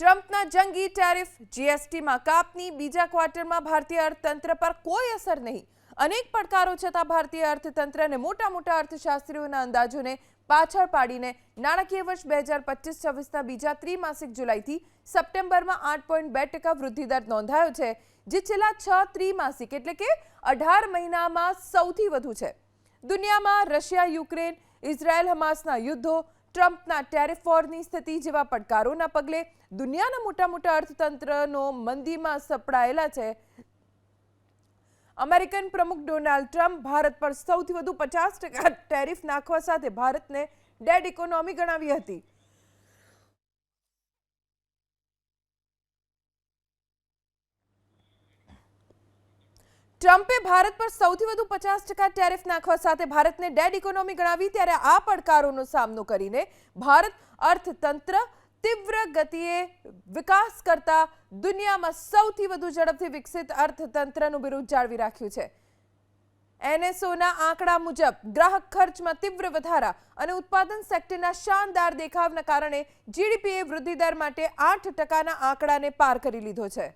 ટ્રમ્પના જંગી ટેરિફ જીએસટીમાં કાપની બીજા ક્વાર્ટરમાં ભારતીય અર્થતંત્ર પર કોઈ અસર નહીં. અનેક પડકારો છતાં ભારતીય અર્થતંત્રને મોટા અર્થશાસ્ત્રીઓના અંદાજોને પાછળ પાડીને નાણાકીય વર્ષ 2025-26ના બીજા ત્રિમાસિક જુલાઈથી સપ્ટેમ્બરમાં 8.2% વૃદ્ધિ દર નોંધાયો છે, જે છેલ્લા 6 ત્રિમાસિક એટલે કે 18 મહિનામાં સૌથી વધુ છે. દુનિયામાં રશિયા, યુક્રેન, ઇઝરાયલ, હમાસના યુદ્ધો, ટ્રમ્પના ટેરિફ વોરની સ્થિતિ જેવા પડકારોના પગલે દુનિયાના મોટા અર્થતંત્રનો મંદીમાં સપડાયેલા છે. અમેરિકન પ્રમુખ ડોનાલ્ડ ટ્રમ્પ ભારત પર સૌથી વધુ 50% ટેરિફ નાખવા સાથે ભારતને ડેડ ઇકોનોમી ગણાવી હતી. ટ્રમ્પે ભારત પર સૌથી વધુ 50% ટેરિફ નાખવા સાથે ભારતને ડેડ ઇકોનોમી ગણાવી, ત્યારે આ પડકારોનો સામનો કરીને ભારત અર્થતંત્ર તીવ્ર ગતિએ વિકાસ કરતા દુનિયામાં સૌથી વધુ ઝડપથી વિકસિત અર્થતંત્રનું બિરુદ જાળવી રાખ્યું છે. એનએસઓના આંકડા મુજબ ગ્રાહક ખર્ચમાં તીવ્ર વધારા અને ઉત્પાદન સેક્ટરના શાનદાર દેખાવના કારણે જીડીપીએ વૃદ્ધિ દર માટે 8%ના આંકડાને પાર કરી લીધો છે.